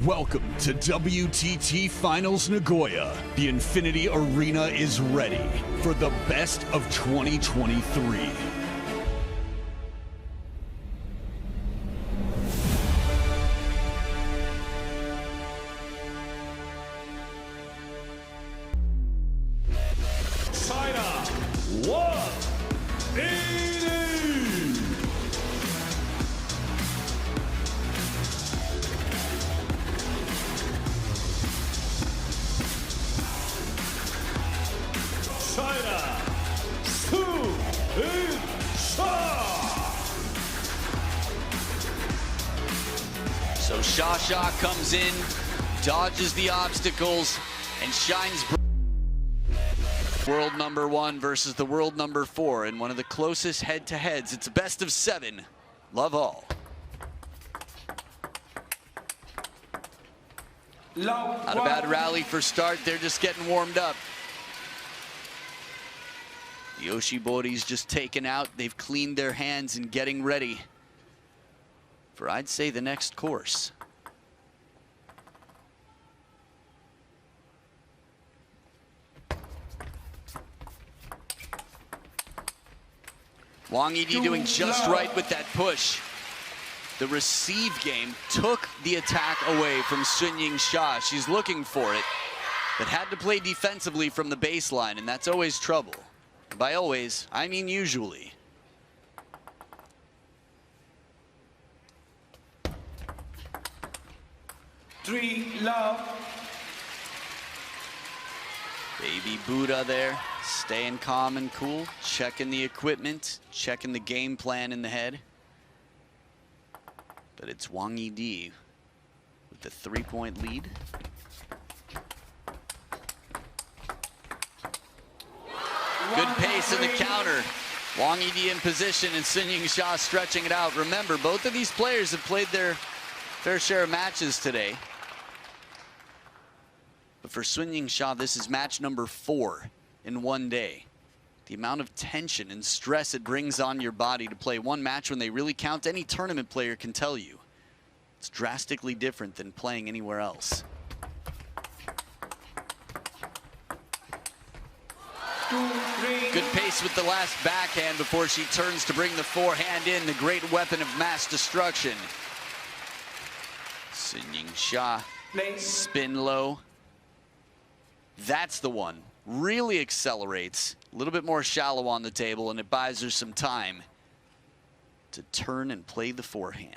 Welcome to WTT Finals Nagoya. The Infinity Arena is ready for the best of 2023. China, 180. China, So Sha comes in, dodges the obstacles, and shines bright. World number 1 versus the world number 4 in one of the closest head-to-heads. It's a best of 7. Love all. Not a bad rally for start. They're just getting warmed up. The Yoshibori's just taken out. They've cleaned their hands and getting ready for, I'd say, the next course. Wang Yidi doing just right with that push. The receive game took the attack away from Sun-Ying Sha. She's looking for it, but had to play defensively from the baseline, and that's always trouble. By always, I mean usually. Baby Buddha there, staying calm and cool, checking the equipment, checking the game plan in the head. But it's Wang Yidi with the 3-point lead. Good pace in the counter. Wang Yidi in position and Sun-Ying Sha stretching it out. Remember, both of these players have played their fair share of matches today. But for Sun-Ying Sha, this is match number 4 in one day. The amount of tension and stress it brings on your body to play one match when they really count, any tournament player can tell you. It's drastically different than playing anywhere else. Good pace with the last backhand before she turns to bring the forehand in, the great weapon of mass destruction. Sun-Ying Sha, spin low. That's the one. Really accelerates. A little bit more shallow on the table, and it buys her some time to turn and play the forehand.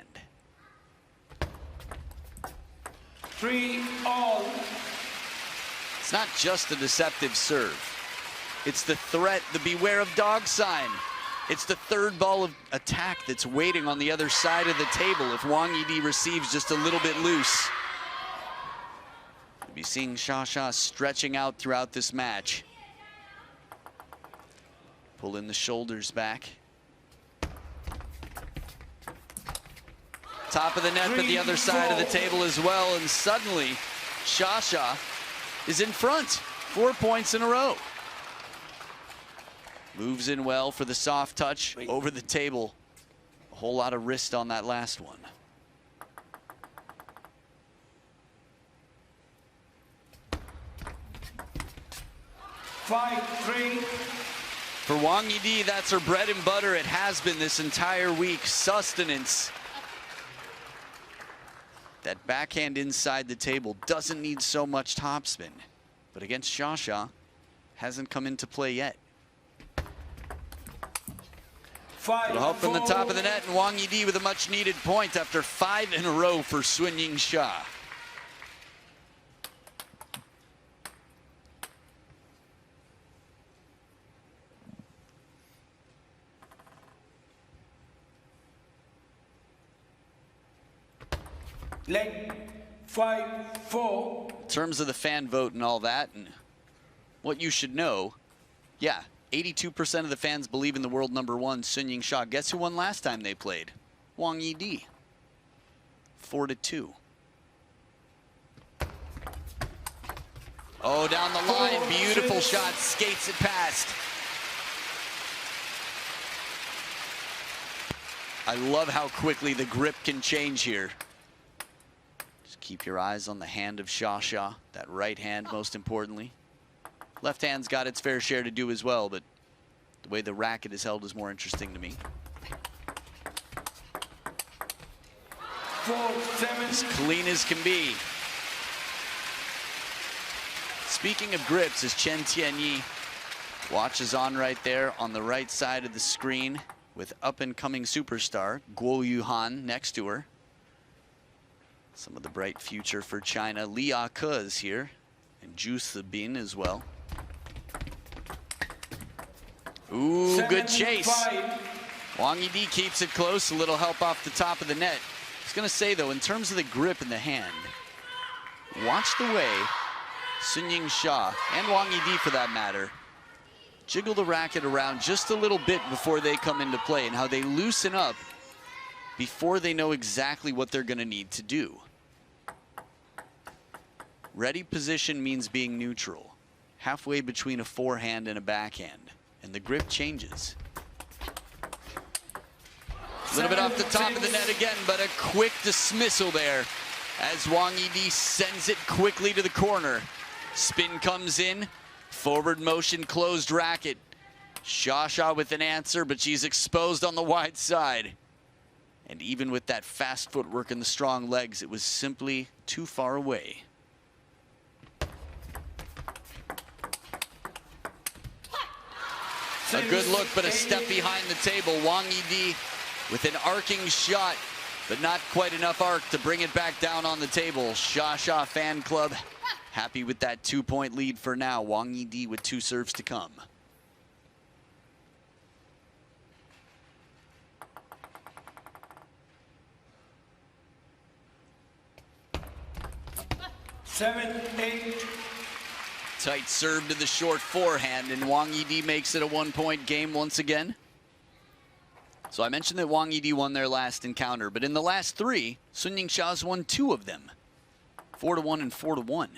3-all. It's not just a deceptive serve. It's the threat, the beware of dog sign. It's the third ball of attack that's waiting on the other side of the table if Wang Yidi receives just a little bit loose. We'll be seeing Sha stretching out throughout this match. Pulling the shoulders back. Top of the net, but the other side of the table as well, and suddenly Sha is in front. 4 points in a row. Moves in well for the soft touch over the table. A whole lot of wrist on that last one. For Wang Yidi, that's her bread and butter. It has been this entire week. Sustenance. That backhand inside the table doesn't need so much topspin. But against Sha, hasn't come into play yet. It'll help from the top of the net, and Wang Yidi with a much needed point after 5 in a row for Sun-Ying Sha. Leg 5-4. In terms of the fan vote and all that, and what you should know, yeah, 82% of the fans believe in the world number 1, Sun-Ying Sha. Guess who won last time they played? Wang Yidi. 4-2. Oh, down the line, beautiful shot, skates it past. I love how quickly the grip can change here. Just Keep your eyes on the hand of Sha, that right hand most importantly. Left hand's got its fair share to do as well, but the way the racket is held is more interesting to me. 4-7. As clean as can be. Speaking of grips, as Chen Tianyi watches on right there on the right side of the screen with up-and-coming superstar Guo Yuhan next to her. Some of the bright future for China. Li Ke is here, and Zhu Zibin as well. Ooh, good chase. Wang Yidi keeps it close, a little help off the top of the net. I was gonna say though, in terms of the grip in the hand, watch the way Sunying Sha, and Wang Yidi for that matter, jiggle the racket around just a little bit before they come into play, and how they loosen up before they know exactly what they're gonna need to do. Ready position means being neutral, halfway between a forehand and a backhand, and the grip changes. A little bit off the top of the net again, but a quick dismissal there as Wang Yidi sends it quickly to the corner. Spin comes in, forward motion, closed racket. Sha with an answer, but she's exposed on the wide side. And even with that fast footwork and the strong legs, it was simply too far away. A good look, but a step behind the table. Wang Yidi with an arcing shot, but not quite enough arc to bring it back down on the table. Sha fan club happy with that 2-point lead for now. Wang Yidi with 2 serves to come. Seven, 8. Tight serve to the short forehand, and Wang Yidi makes it a 1-point game once again. So I mentioned that Wang Yidi won their last encounter, but in the last 3, Sunying Sha's won 2 of them. 4-1 and 4-1.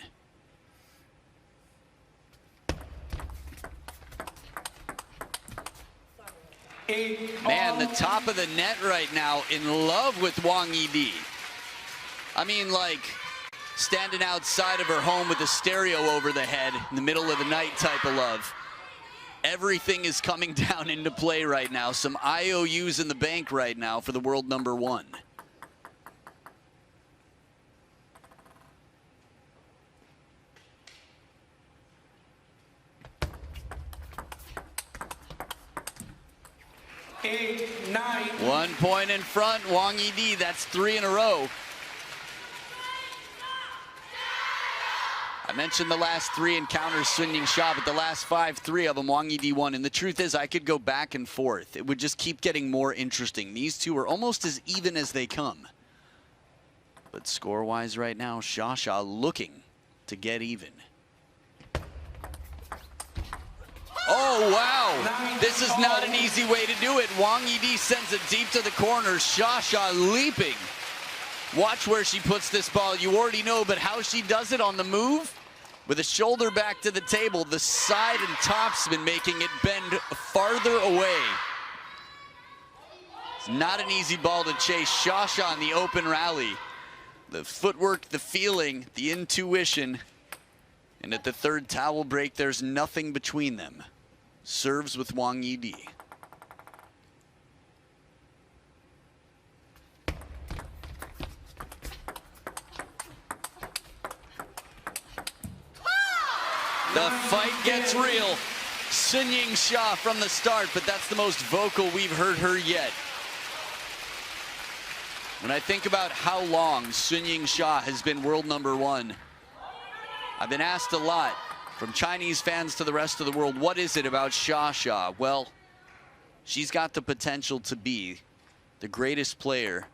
Man, the top of the net right now in love with Wang Yidi. I mean, like, standing outside of her home with a stereo over the head in the middle of the night type of love. Everything is coming down into play right now. Some IOUs in the bank right now for the world number 1. 8, 9. 1 point in front, Wang Yidi, that's 3 in a row. I mentioned the last 3 encounters Sunying Sha, but the last 5, 3 of them Wang Yidi won. And the truth is, I could go back and forth. It would just keep getting more interesting. These two are almost as even as they come. But score-wise right now, Sha looking to get even. Oh, wow. This is not an easy way to do it. Wang Yidi sends it deep to the corner. Sha leaping. Watch where she puts this ball. You already know, but how she does it on the move, with a shoulder back to the table, the side and topspin making it bend farther away. It's not an easy ball to chase. Sha in the open rally. The footwork, the feeling, the intuition. And at the third towel break, there's nothing between them. Serves with Wang Yidi. The fight gets real. Sunying Sha from the start, but that's the most vocal we've heard her yet. When I think about how long Sunying Sha has been world number 1, I've been asked a lot from Chinese fans to the rest of the world, what is it about Sha? Well, she's got the potential to be the greatest player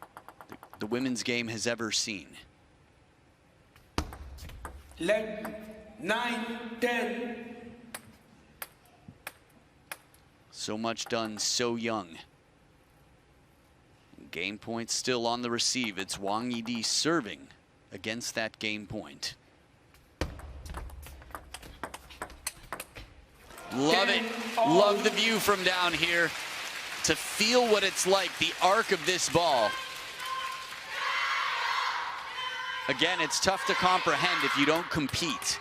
the women's game has ever seen. Leg 9, 10. So much done so young. Game point still on the receive. It's Wang Yidi serving against that game point. Love it. Love the view from down here. To feel what it's like, the arc of this ball. Again, it's tough to comprehend if you don't compete.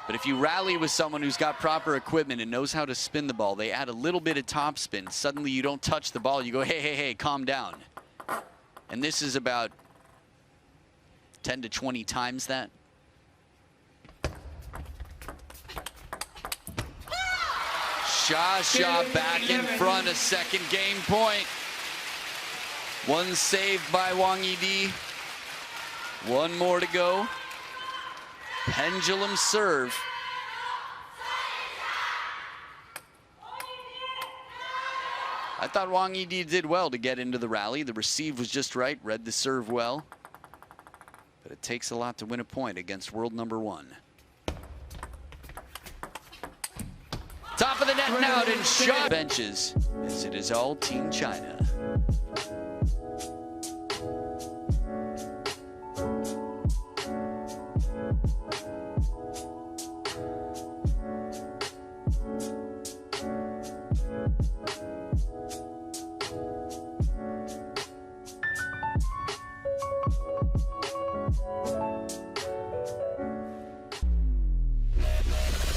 But if you rally with someone who's got proper equipment and knows how to spin the ball, they add a little bit of top spin. Suddenly you don't touch the ball. You go, hey, hey, hey, calm down. And this is about 10 to 20 times that. Sha back in front, a second game point. One saved by Wang Yidi. One more to go. Pendulum serve. I thought Wang Yidi did well to get into the rally. The receive was just right, read the serve well. But it takes a lot to win a point against world number 1. Top of the net and out and shot. Benches, as it is all Team China.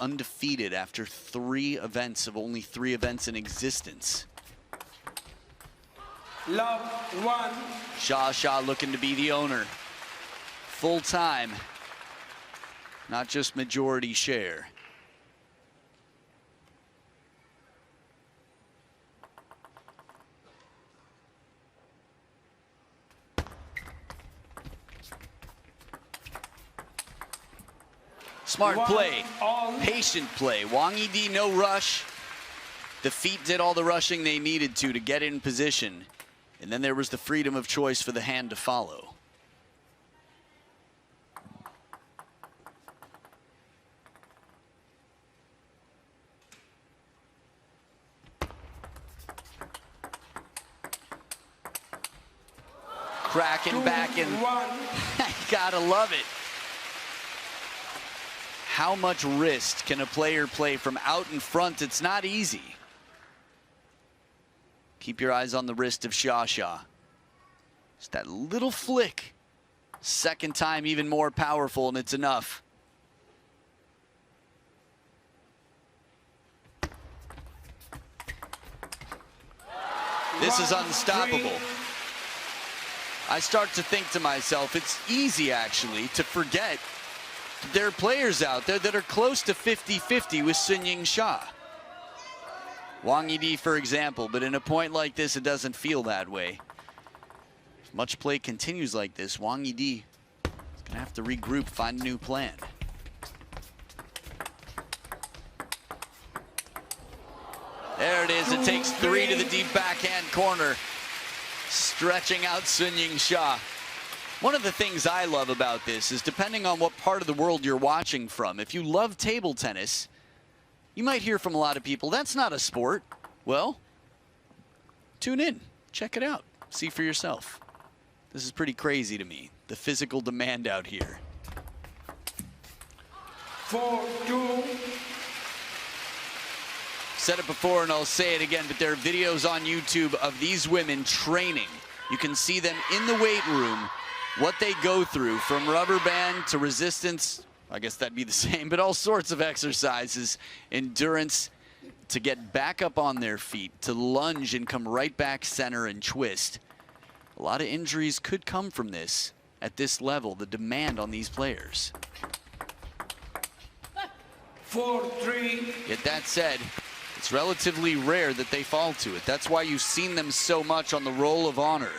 Undefeated after 3 events of only 3 events in existence. Love 1. Sha looking to be the owner. Full time, not just majority share. Smart play, patient play. Wang Yidi, no rush. The feet did all the rushing they needed to get in position. And then there was the freedom of choice for the hand to follow. Cracking back and gotta love it. How much wrist can a player play from out in front? It's not easy. Keep your eyes on the wrist of Sha. Just that little flick. Second time even more powerful, and it's enough. This is unstoppable. I start to think to myself, it's easy actually to forget there are players out there that are close to 50-50 with Sunying Sha. Wang Yidi, for example, but in a point like this, it doesn't feel that way. If much play continues like this, Wang Yidi is gonna have to regroup, find a new plan. There it is, it takes 3 to the deep backhand corner, stretching out Sunying Sha. One of the things I love about this is depending on what part of the world you're watching from, if you love table tennis, you might hear from a lot of people, that's not a sport. Well, tune in, check it out, see for yourself. This is pretty crazy to me, the physical demand out here. 4-2. Said it before and I'll say it again, but there are videos on YouTube of these women training. You can see them in the weight room, what they go through from rubber band to resistance. I guess that'd be the same, but all sorts of exercises, endurance to get back up on their feet, to lunge and come right back center and twist. A lot of injuries could come from this at this level, the demand on these players. 4-3. Yet that said, it's relatively rare that they fall to it. That's why you've seen them so much on the Roll of Honor.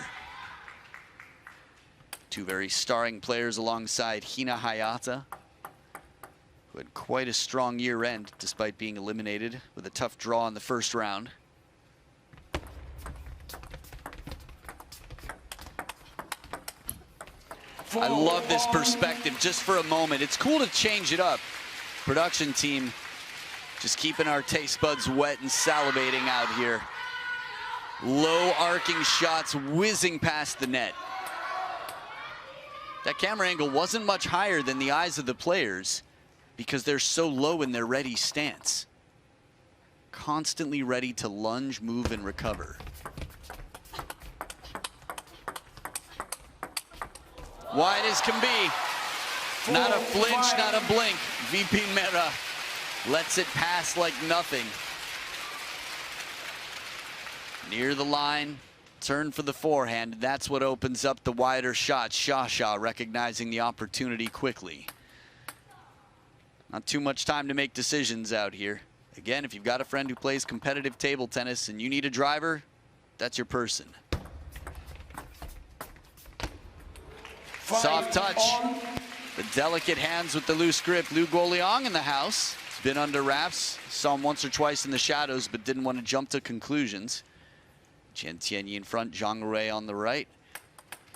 2 very starring players alongside Hina Hayata, who had quite a strong year end despite being eliminated with a tough draw in the first round. I love this perspective just for a moment. It's cool to change it up. Production team just keeping our taste buds wet and salivating out here. Low arcing shots whizzing past the net. That camera angle wasn't much higher than the eyes of the players because they're so low in their ready stance. Constantly ready to lunge, move, and recover. Wide as can be. Not a flinch, not a blink. VP Mera lets it pass like nothing. Near the line, turn for the forehand. That's what opens up the wider shot. Shasha recognizing the opportunity quickly. Not too much time to make decisions out here. Again, if you've got a friend who plays competitive table tennis and you need a driver, that's your person. Soft touch. The delicate hands with the loose grip. Liu Guoliang in the house. He's been under wraps. Saw him once or twice in the shadows, but didn't want to jump to conclusions. Chen Tianyi in front, Zhang Rui on the right.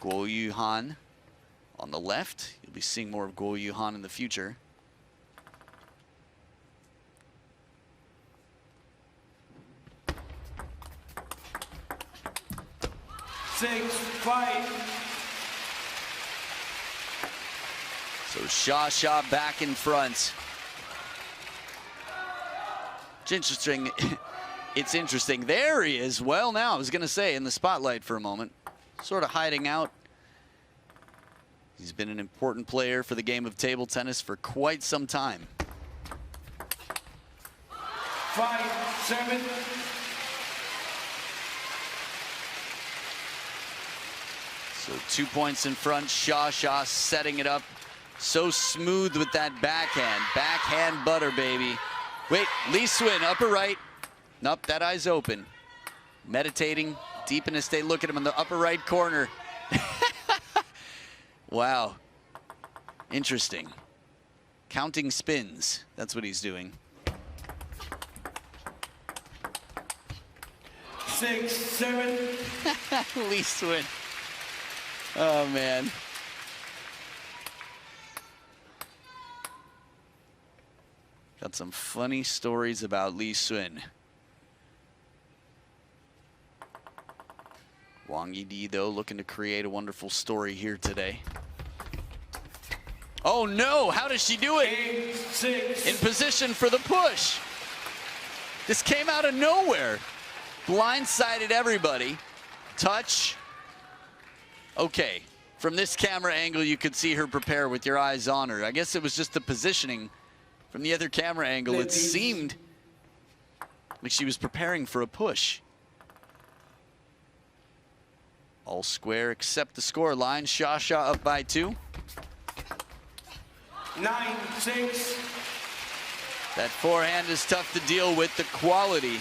Guo Yuhan on the left. You'll be seeing more of Guo Yuhan in the future. Six, five. So Shasha back in front. It's interesting. It's interesting. There he is. Well, now I was going to say in the spotlight for a moment, sort of hiding out. He's been an important player for the game of table tennis for quite some time. 5-7. So 2 points in front. Shasha setting it up. So smooth with that backhand. Backhand butter, baby. Wait, Lee Swin, upper right. Nope, that eye's open. Meditating, deep in his state. Look at him in the upper right corner. Wow. Interesting. Counting spins. That's what he's doing. 6-7. Lee Swin. Oh, man. Got some funny stories about Lee Swin. Wang Yidi, though, looking to create a wonderful story here today. Oh, no! How does she do it? 8-6. In position for the push. This came out of nowhere. Blindsided everybody. Touch. Okay. From this camera angle, you could see her prepare with your eyes on her. I guess it was just the positioning. From the other camera angle, it seemed like she was preparing for a push. All square except the score line. Shasha up by 2. 9-6. That forehand is tough to deal with. The quality.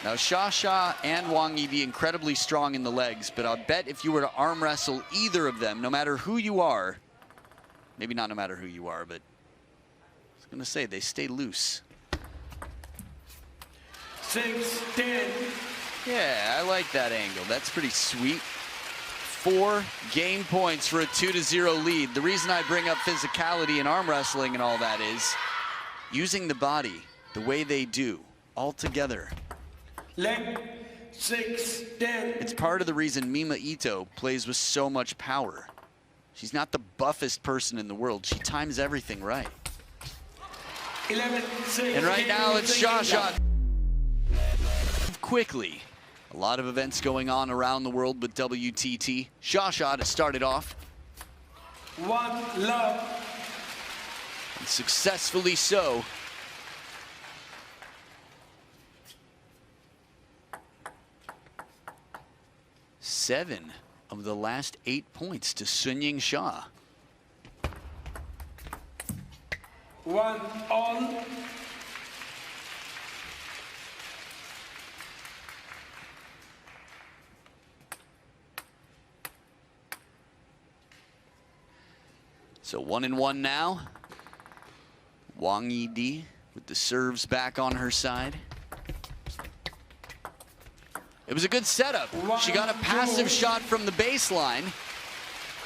Now Shasha and Wang Yidi incredibly strong in the legs, but I'll bet if you were to arm wrestle either of them, no matter who you are, maybe not no matter who you are, but I was gonna say they stay loose. 6-10. Yeah, I like that angle. That's pretty sweet. 4 game points for a 2-0 lead. The reason I bring up physicality and arm wrestling and all that is using the body the way they do all together. Leg. 6-10. It's part of the reason Mima Ito plays with so much power. She's not the buffest person in the world. She times everything right. 11-6. And right now it's Shasha. Quickly. A lot of events going on around the world with WTT. Shasha to start it off. One love. And successfully so. Seven of the last 8 points to Sunying Shah. 1 all. So 1-1 now. Wang Yidi with the serves back on her side. It was a good setup. She got a passive shot from the baseline.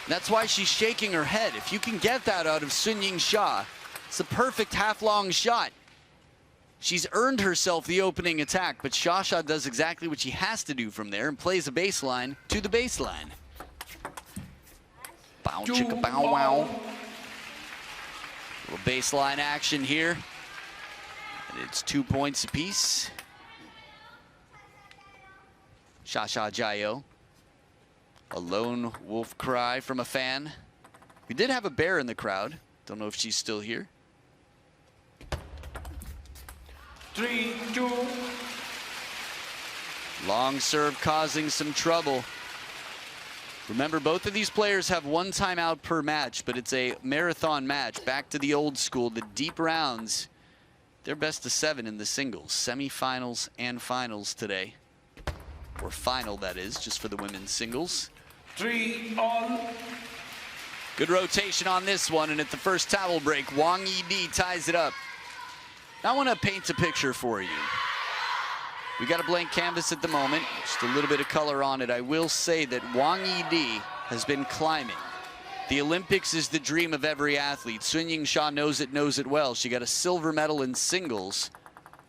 That's why she's shaking her head. If you can get that out of Sunying Shah, it's a perfect half-long shot. She's earned herself the opening attack, but Shasha does exactly what she has to do from there and plays a baseline to the baseline. Bow chicka bow wow. Little baseline action here. And it's 2 points apiece. Shasha Jayo. A lone wolf cry from a fan. We did have a bear in the crowd. Don't know if she's still here. 3-2. Long serve causing some trouble. Remember, both of these players have one timeout per match, but it's a marathon match. Back to the old school, the deep rounds. They're best of 7 in the singles, semifinals and finals today. Or final, that is, just for the women's singles. 3-all. Good rotation on this one, and at the first towel break, Wang Yidi ties it up. Now I want to paint a picture for you. We got a blank canvas at the moment, just a little bit of color on it. I will say that Wang Yidi has been climbing. The Olympics is the dream of every athlete. Sun-Ying Xia knows it well. She got a silver medal in singles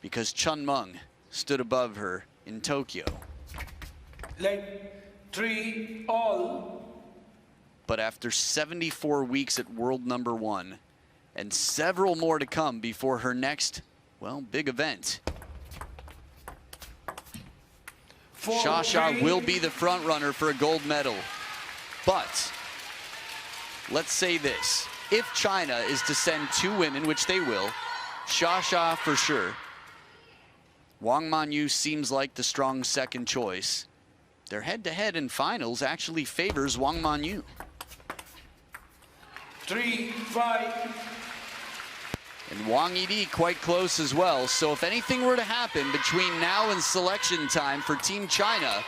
because Chun Meng stood above her in Tokyo. Leg 3-all. But after 74 weeks at world number 1 and several more to come before her next, well, big event, Xia will be the front runner for a gold medal. But let's say this, if China is to send 2 women, which they will, Xia for sure, Wang Manyu seems like the strong second choice. Their head-to-head in finals actually favors Wang Manyu. 3-5. And Wang Yidi quite close as well. So if anything were to happen between now and selection time for Team China,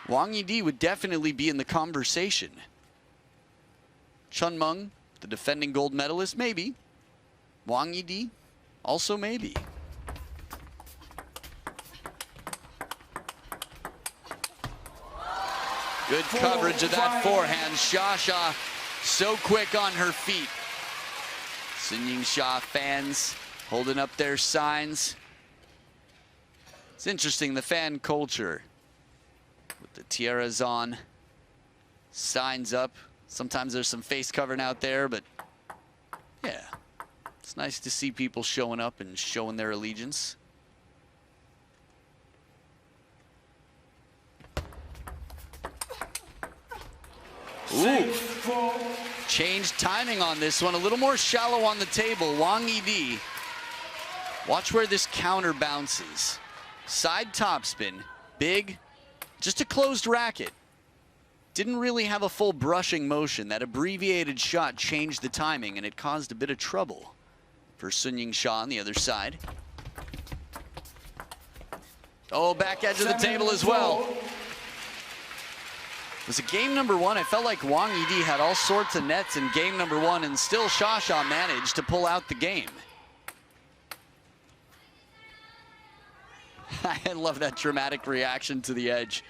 Wang Yidi would definitely be in the conversation. Chun Meng, the defending gold medalist, maybe. Wang Yidi, also maybe. Good coverage of that forehand. Xia so quick on her feet. Sun-Ying Xia fans holding up their signs. It's interesting, the fan culture. With the tiaras on, signs up. Sometimes there's some face covering out there, but yeah, it's nice to see people showing up and showing their allegiance. Ooh. Changed timing on this one, a little more shallow on the table. Wang Yidi, watch where this counter bounces. Side topspin, big, just a closed racket. Didn't really have a full brushing motion. That abbreviated shot changed the timing, and it caused a bit of trouble for Sun-Ying Xia on the other side. Oh, back edge of the table as well. Was it game number 1? I felt like Wang Yidi had all sorts of nets in game number 1, and still Xia managed to pull out the game. I love that dramatic reaction to the edge.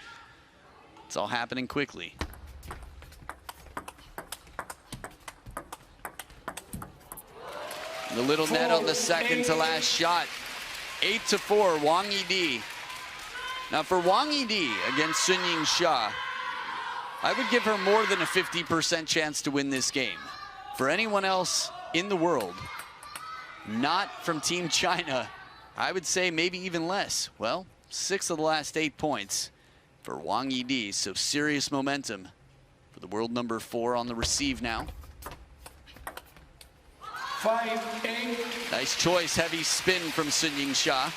It's all happening quickly. The little net on the second to last shot. 8-4, Wang Yidi. Now for Wang Yidi against Sun-Ying Xia, I would give her more than a 50% chance to win this game. For anyone else in the world, not from Team China, I would say maybe even less. Well, 6 of the last 8 points for Wang Yidi, so serious momentum for the world number 4 on the receive now. 5-8. Nice choice, heavy spin from Sun-Ying Xia.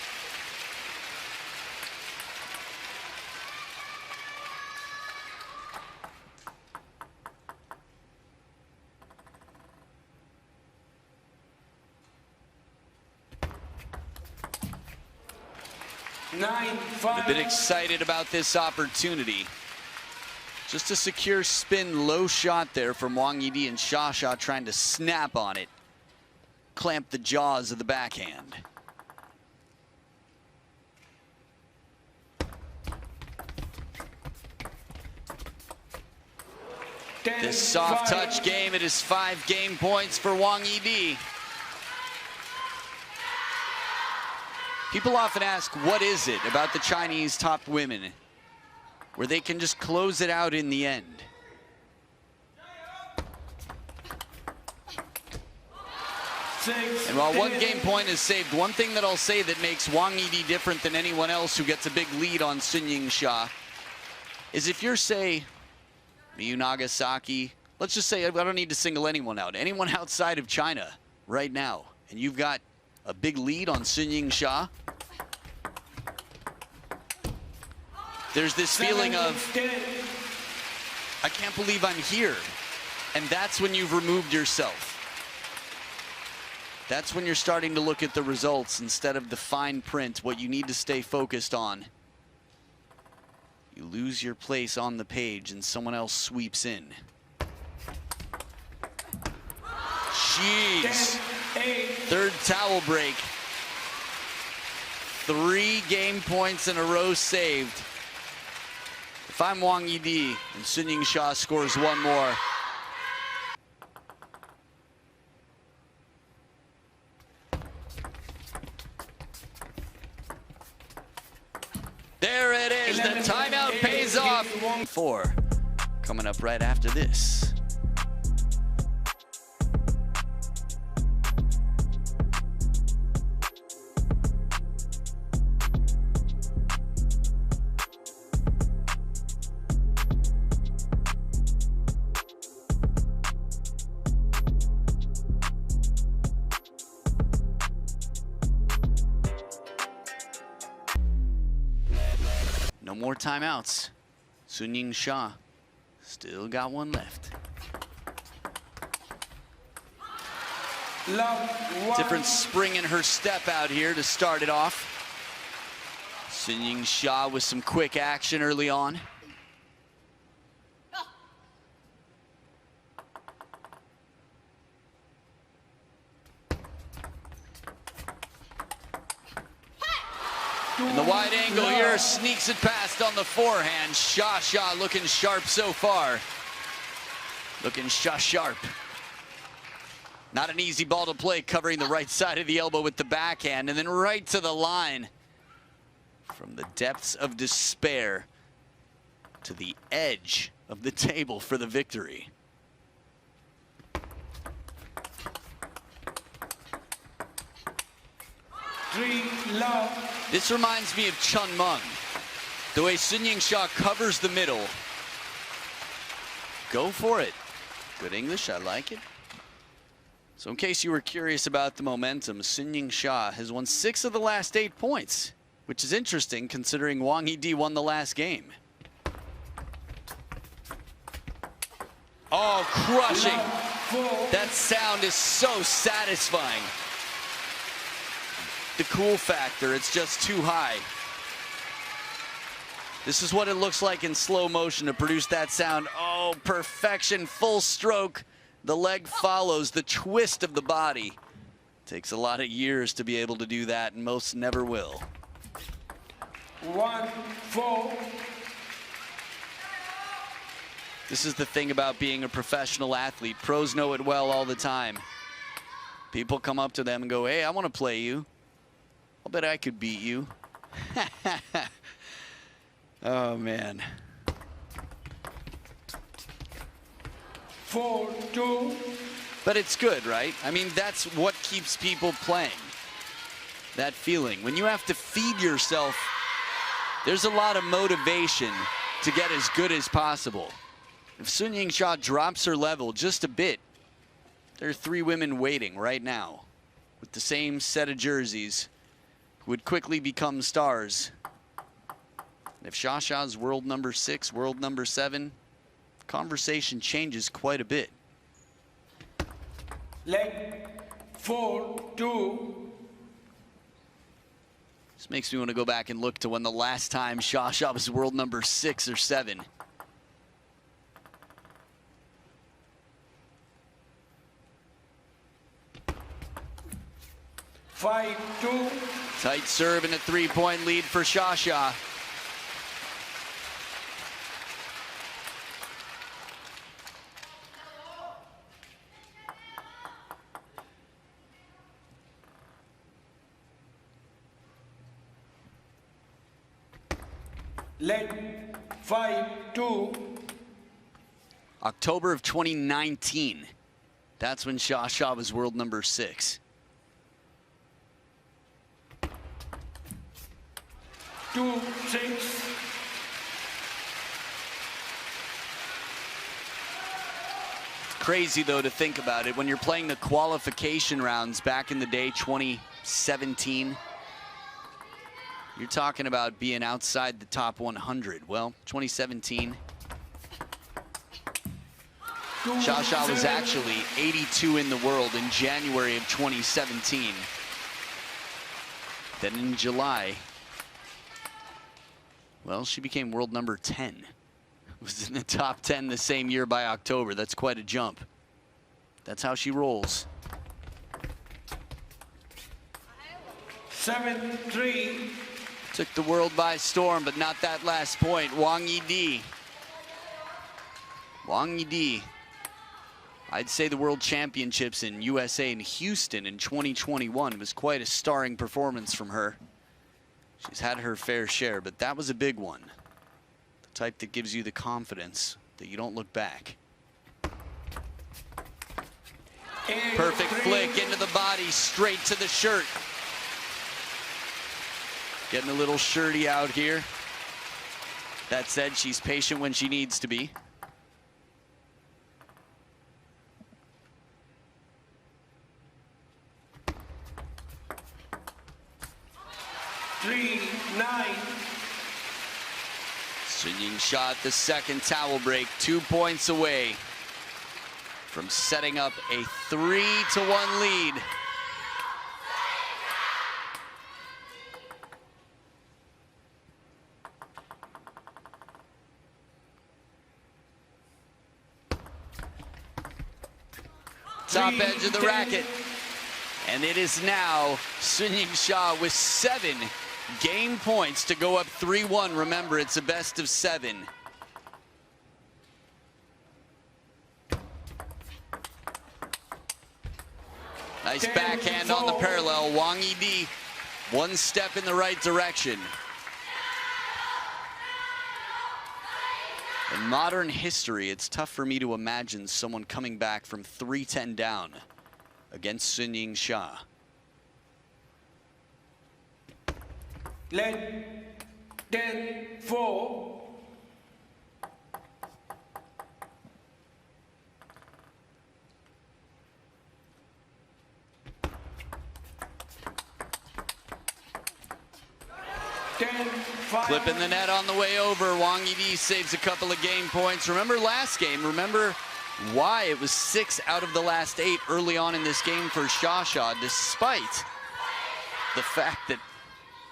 A bit excited about this opportunity. Just a secure spin, low shot there from Wang Yidi, and Xia trying to snap on it. Clamp the jaws of the backhand. This soft touch game, it is 5 game points for Wang Yidi. People often ask, what is it about the Chinese top women where they can just close it out in the end? And while 1 game point is saved, one thing that I'll say that makes Wang Yidi different than anyone else who gets a big lead on Sun-Ying Xia is if you're, say, Miyu Nagasaki. Let's just say I don't need to single anyone out. Anyone outside of China right now. And you've got a big lead on Sun-Ying Xia. There's this feeling of, I can't believe I'm here. And that's when you've removed yourself. That's when you're starting to look at the results instead of the fine print, what you need to stay focused on. You lose your place on the page and someone else sweeps in. Jeez. Third towel break. 3 game points in a row saved. If I'm Wang Yidi and Sun-Ying Xia scores one more, there it is. The timeout pays off. 4 coming up right after this. No more timeouts. Sun-Ying Xia still got one left. Different spring in her step out here to start it off. Sun-Ying Xia with some quick action early on. And the wide angle here sneaks it past on the forehand. Xia looking sharp so far. Looking sharp. Not an easy ball to play, covering the right side of the elbow with the backhand, and then right to the line. From the depths of despair to the edge of the table for the victory. This reminds me of Chun Meng. The way Sun-Ying Xia covers the middle. Go for it. Good English, I like it. So in case you were curious about the momentum, Sun-Ying Xia has won 6 of the last 8 points, which is interesting considering Wang Yidi won the last game. Oh, crushing. That sound is so satisfying. The cool factor, it's just too high. This is what it looks like in slow motion to produce that sound. Oh, perfection, full stroke. The leg follows the twist of the body. Takes a lot of years to be able to do that, and most never will. 1-4. This is the thing about being a professional athlete. Pros know it well all the time. People come up to them and go, hey, I want to play you. I'll bet I could beat you. Oh, man. 4-2. But it's good, right? I mean, that's what keeps people playing. That feeling. When you have to feed yourself, there's a lot of motivation to get as good as possible. If Sun-Ying Xia drops her level just a bit, there are 3 women waiting right now with the same set of jerseys who would quickly become stars. And if Xia's world number 6, world number 7, conversation changes quite a bit. Leg 4-2. This makes me want to go back and look to when the last time Xia was world number 6 or 7. Five, 2. Tight serve and a 3-point lead for Xia. Leg 5-2. October of 2019. That's when Xia was world number 6. 2-6. Crazy, though, to think about it. When you're playing the qualification rounds back in the day, 2017, you're talking about being outside the top 100. Well, 2017, Sha was actually 82 in the world in January of 2017. Then in July, well, she became world number 10. Was in the top 10 the same year by October. That's quite a jump. That's how she rolls. 7-3. Took the world by storm, but not that last point. Wang Yidi. Wang Yidi. I'd say the World Championships in USA in Houston in 2021 was quite a starring performance from her. She's had her fair share, but that was a big one. The type that gives you the confidence that you don't look back. Perfect flick into the body, straight to the shirt. Getting a little shirty out here. That said, she's patient when she needs to be. Sun-Ying Sha, the second towel break, 2 points away from setting up a 3-1 lead. Top edge of the racket. And it is now Sun-Ying Sha with 7 game points to go up 3-1. Remember, it's a best of 7. Nice backhand on the parallel. Wang Yidi, one step in the right direction. In modern history, it's tough for me to imagine someone coming back from 3-10 down against Sun-Ying Sha. Let 10-4. Clipping the net on the way over. Wang Yidi saves a couple of game points. Remember last game, remember why it was 6 out of the last 8 early on in this game for Sha, despite the fact that,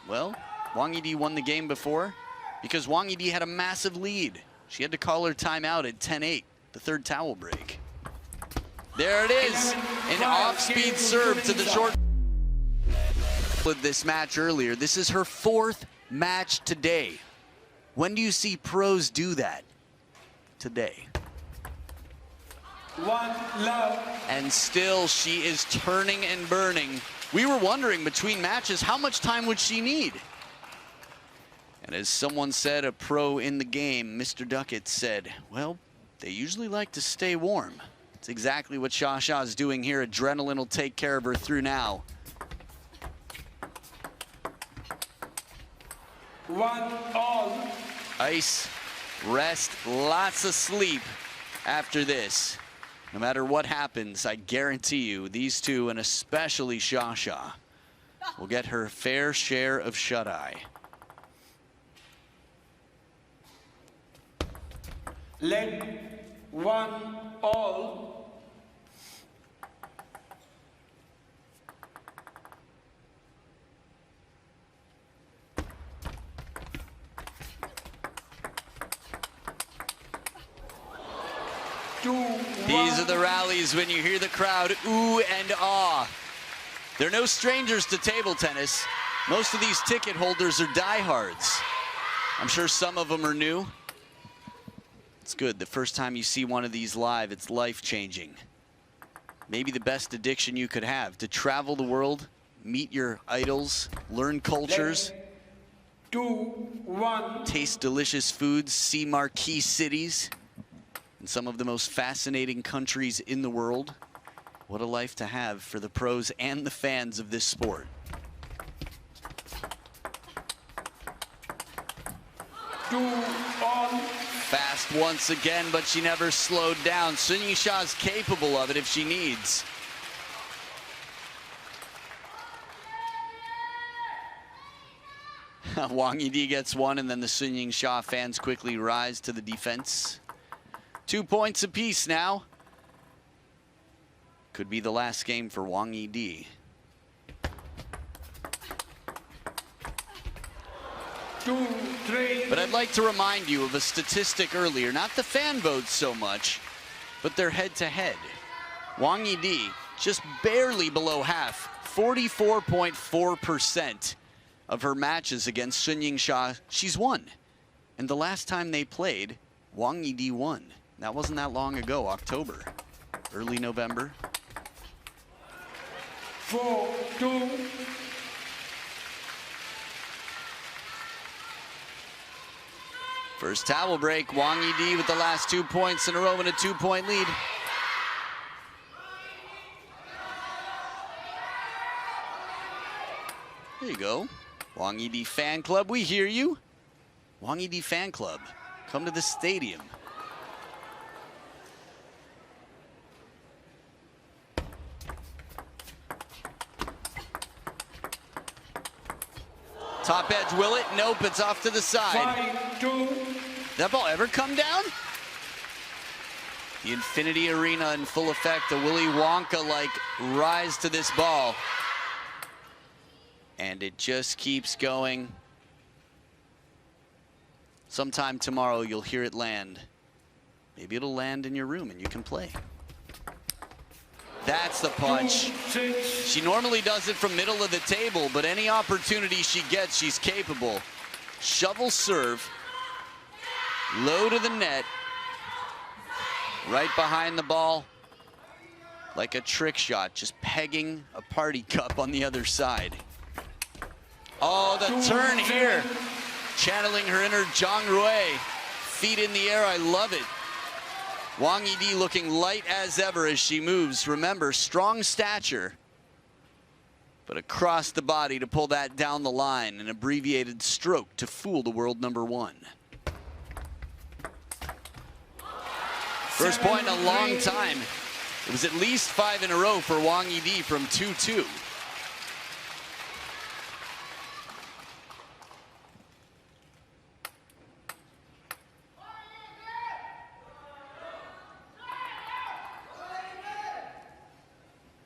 well, Wang Yidi won the game before because Wang Yidi had a massive lead. She had to call her timeout at 10-8, the third towel break. There it is, an off-speed serve to the short. With this match earlier, this is her 4th match today. When do you see pros do that? Today. One love. And still she is turning and burning. We were wondering between matches, how much time would she need? And as someone said, a pro in the game, Mr. Duckett said, well, they usually like to stay warm. It's exactly what Sha is doing here. Adrenaline will take care of her through now. 1-all. Ice, rest, lots of sleep after this. No matter what happens, I guarantee you these two, and especially Sha, will get her fair share of shut-eye. Let 1-all. These are the rallies when you hear the crowd ooh and ah. They're no strangers to table tennis. Most of these ticket holders are diehards. I'm sure some of them are new. It's good. The first time you see one of these live, it's life-changing. Maybe the best addiction you could have, to travel the world, meet your idols, learn cultures, 2-1. taste delicious foods, see marquee cities, and some of the most fascinating countries in the world. What a life to have for the pros and the fans of this sport. Two all. Fast fast once again, but she never slowed down. Sun Ying-sha is capable of it if she needs. Wang Yidi gets one, and then the Sun Ying-sha fans quickly rise to the defense. 2 points apiece now. Could be the last game for Wang Yidi. But I'd like to remind you of a statistic earlier, not the fan votes so much, but their head-to-head. Wang Yidi, just barely below half, 44.4% of her matches against Sun Ying-sha, she's won. And the last time they played, Wang Yidi won. That wasn't that long ago, October, early November. 4-2. First towel break, Wang Yidi with the last 2 points in a row and a 2-point lead. There you go. Wang Yidi fan club, we hear you. Wang Yidi fan club, come to the stadium. Top edge, will it? Nope, it's off to the side. 5-2. That ball ever come down? The Infinity Arena in full effect, a Willy Wonka-like rise to this ball. And it just keeps going. Sometime tomorrow you'll hear it land. Maybe it'll land in your room and you can play. That's the punch. She normally does it from middle of the table, but any opportunity she gets, she's capable. Shovel serve. Low to the net. Right behind the ball. Like a trick shot, just pegging a party cup on the other side. Oh, the turn here. Channeling her inner Zhang Rui. Feet in the air, I love it. Wang Yidi looking light as ever as she moves. Remember, strong stature, but across the body to pull that down the line. An abbreviated stroke to fool the world number one. First point in a long time. It was at least 5 in a row for Wang Yidi from 2-2.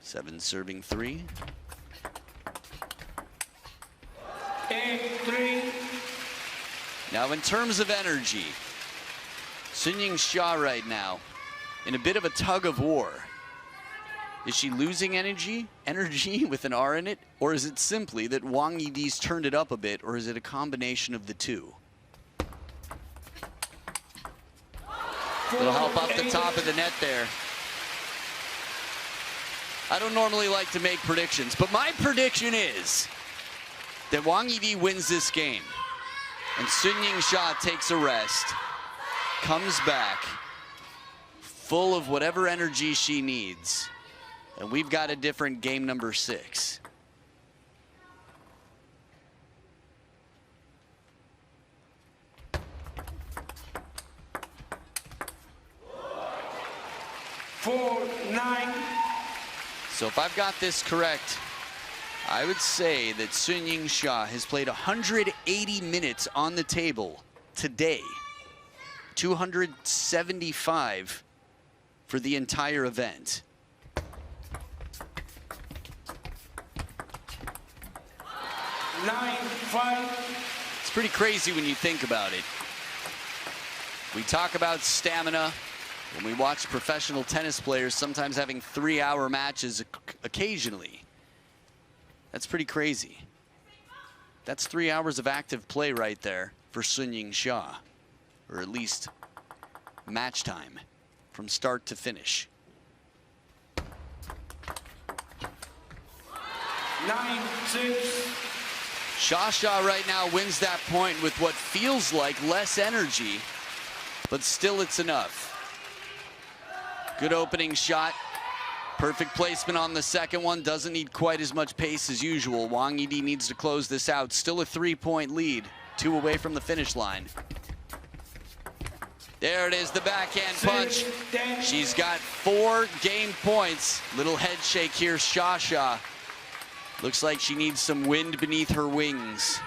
Seven serving 3. 8-3. Now in terms of energy, Sun Ying-sha right now in a bit of a tug of war. Is she losing energy with an R in it? Or is it simply that Wang Yidi's turned it up a bit, or is it a combination of the two? It'll help up the top of the net there. I don't normally like to make predictions, but my prediction is that Wang Yidi wins this game and Sun Ying-sha takes a rest, comes back full of whatever energy she needs, and we've got a different game number 6. So if I've got this correct, I would say that Sun Ying-sha has played 180 minutes on the table today. 275 for the entire event. 9-5. It's pretty crazy when you think about it. We talk about stamina. When we watch professional tennis players sometimes having 3-hour matches occasionally. That's pretty crazy. That's 3 hours of active play right there for Sun Ying-sha, or at least match time from start to finish. 9-6. Sha right now wins that point with what feels like less energy, but still it's enough. Good opening shot. Perfect placement on the second one. Doesn't need quite as much pace as usual. Wang Yidi needs to close this out. Still a 3-point lead. 2 away from the finish line. There it is, the backhand punch. She's got 4 game points. Little head shake here, Sasha. Looks like she needs some wind beneath her wings.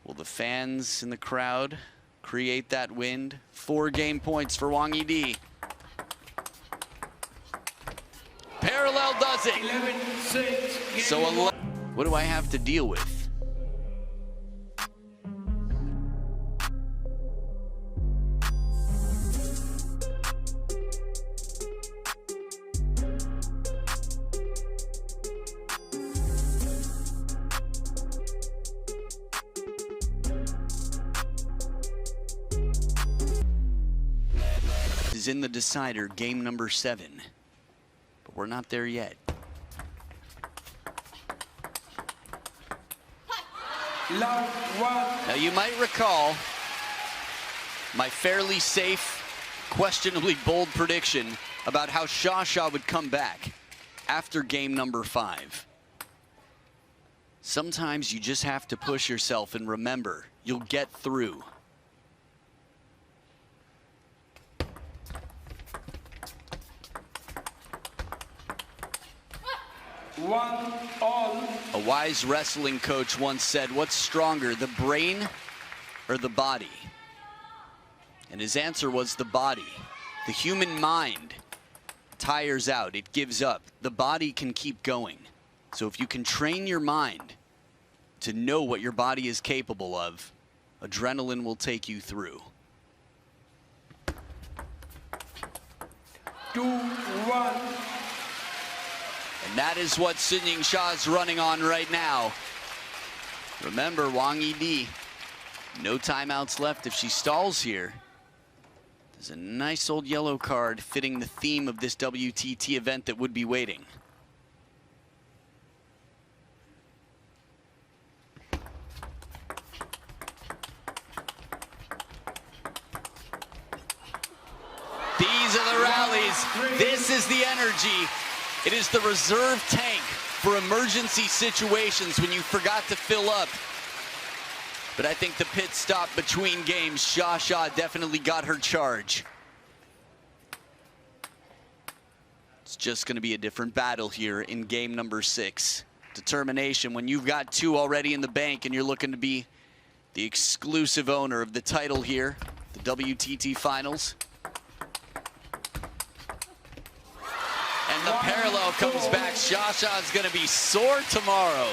Will the fans in the crowd create that wind? 4 game points for Wang Yidi. Parallel does it. 11-6. So what do I have to deal with? Is in the decider, game number 7. But we're not there yet. Now you might recall my fairly safe, questionably bold prediction about how Sasha would come back after game number 5. Sometimes you just have to push yourself and remember, you'll get through. A wise wrestling coach once said, what's stronger, the brain or the body? And his answer was the body. The human mind tires out, it gives up. The body can keep going. So if you can train your mind to know what your body is capable of, adrenaline will take you through. 2-1. And that is what Sunying Shah is running on right now. Remember, Wang Yidi, no timeouts left. If she stalls here, there's a nice old yellow card fitting the theme of this WTT event that would be waiting. These are the rallies. This is the energy. It is the reserve tank for emergency situations when you forgot to fill up. But I think the pit stop between games, Sasha definitely got her charge. It's just going to be a different battle here in game number 6. Determination when you've got 2 already in the bank and you're looking to be the exclusive owner of the title here, the WTT Finals. And the parallel comes back. Sasha is going to be sore tomorrow.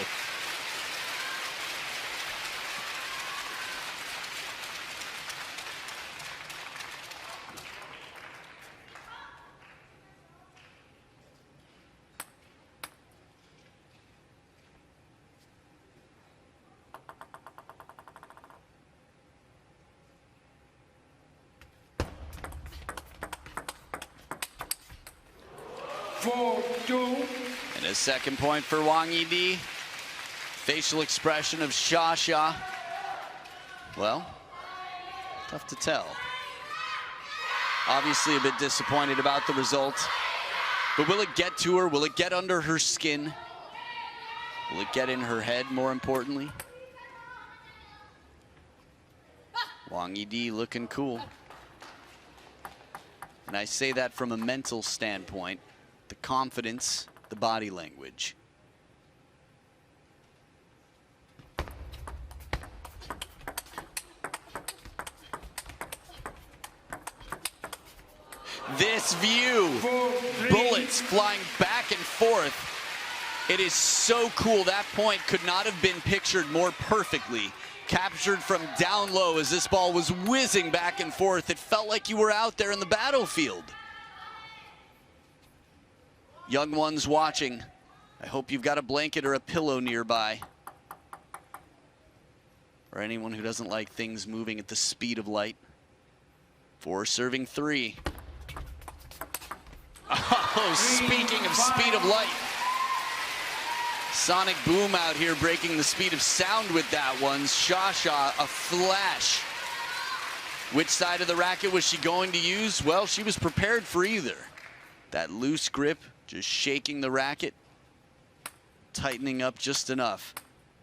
And a second point for Wang Yidi. Facial expression of Sasha. Well, tough to tell. Obviously a bit disappointed about the result. But will it get to her? Will it get under her skin? Will it get in her head, more importantly? Wang Yidi looking cool. And I say that from a mental standpoint. The confidence, the body language. This view, bullets flying back and forth. It is so cool. That point could not have been pictured more perfectly. Captured from down low as this ball was whizzing back and forth. It felt like you were out there in the battlefield. Young ones watching, I hope you've got a blanket or a pillow nearby. Or anyone who doesn't like things moving at the speed of light. 4 serving 3. Oh, speaking of speed of light. Sonic boom out here breaking the speed of sound with that one. Sasha, a flash. Which side of the racket was she going to use? Well, she was prepared for either. That loose grip, just shaking the racket, tightening up just enough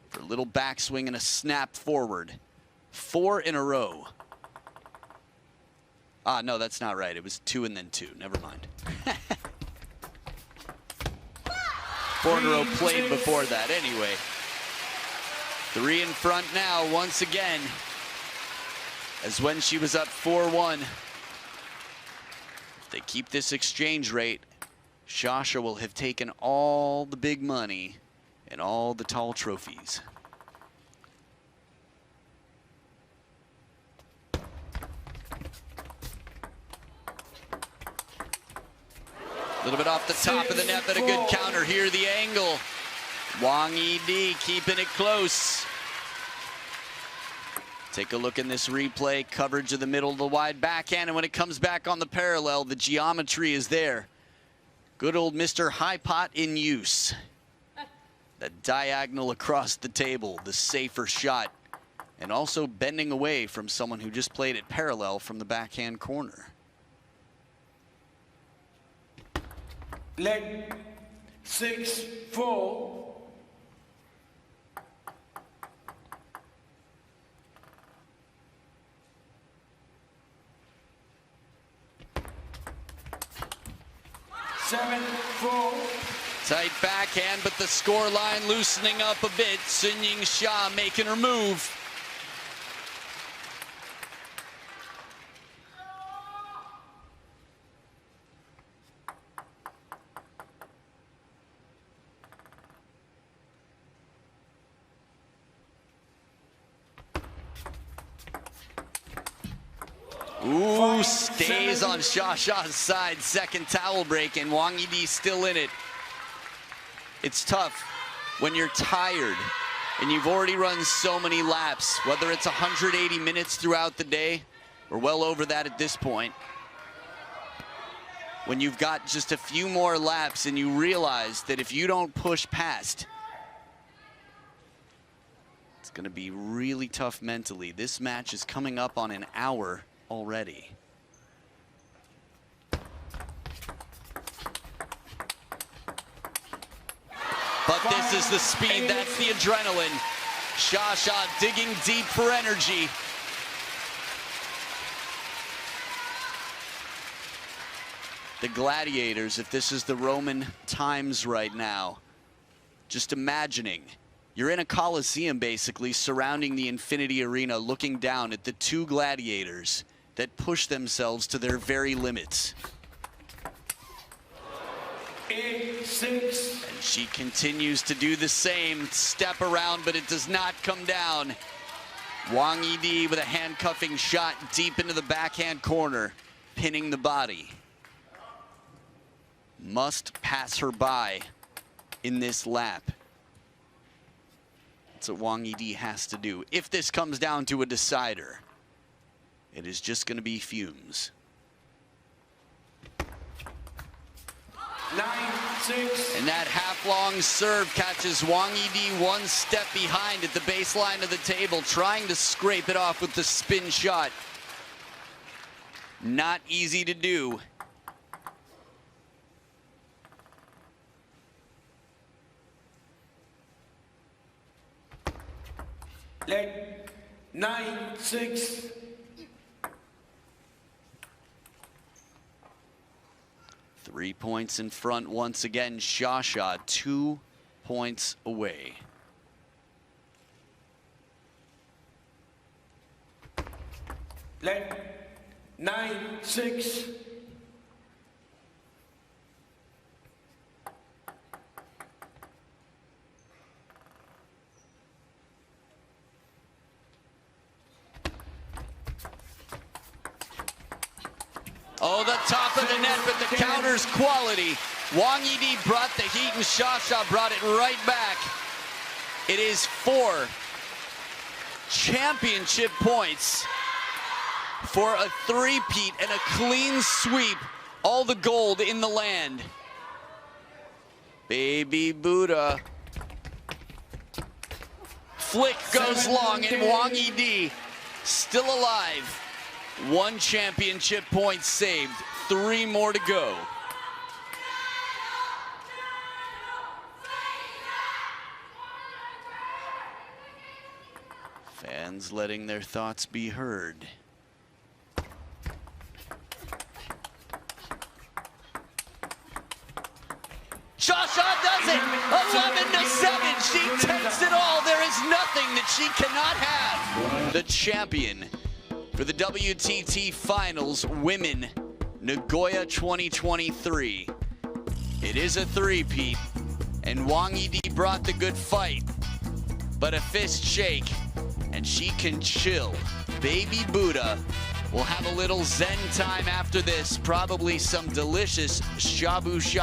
for a little backswing and a snap forward. 4 in a row. Ah, no, that's not right. It was 2 and then 2. Never mind. 4 in a row played before that. Anyway, 3 in front now once again, as when she was up 4-1. If they keep this exchange rate, Sasha will have taken all the big money and all the tall trophies. A little bit off the top of the net, but a good counter here. The angle. Wang Yi keeping it close. Take a look in this replay. Coverage of the middle of the wide backhand, and when it comes back on the parallel, the geometry is there. Good old Mr. High Pot in use. That diagonal across the table, the safer shot, and also bending away from someone who just played it parallel from the backhand corner. Leg 6-4. Tight backhand, but the score line loosening up a bit. Sun-Ying Xia making her move. Ooh, stays on Xia side. Second towel break, and Wang Yi still in it. It's tough when you're tired and you've already run so many laps, whether it's 180 minutes throughout the day or well over that at this point. When you've got just a few more laps and you realize that if you don't push past, it's going to be really tough mentally. This match is coming up on an hour already. But this is the speed, that's the adrenaline. Xia digging deep for energy. The gladiators, if this is the Roman times right now, just imagining, you're in a coliseum basically surrounding the Infinity Arena, looking down at the two gladiators that push themselves to their very limits. 8-6. And she continues to do the same, step around, but it does not come down. Wang Yi with a handcuffing shot deep into the backhand corner, pinning the body. Must pass her by in this lap. That's what Wang Yi has to do. If this comes down to a decider, it is just going to be fumes. 9-6. And that half-long serve catches Wang Yi one step behind at the baseline of the table, trying to scrape it off with the spin shot. Not easy to do. Leg 9-6. Three points in front once again. Xia 2 points away. Leg 9-6. Oh, the top of the net, but the counter's quality. Wang Yi brought the heat, and Xia brought it right back. It is 4 championship points for a three-peat and a clean sweep. All the gold in the land. Baby Buddha. Flick goes long, and Wang Yi still alive. 1 championship point saved, 3 more to go. Fans letting their thoughts be heard. Shasha does it! 11-7. She takes it all. There is nothing that she cannot have. The champion for the WTT Finals Women Nagoya 2023. It is a three-peat, and Wang Yidi brought the good fight, but a fist shake, and she can chill. Baby Buddha will have a little zen time after this, probably some delicious shabu shabu.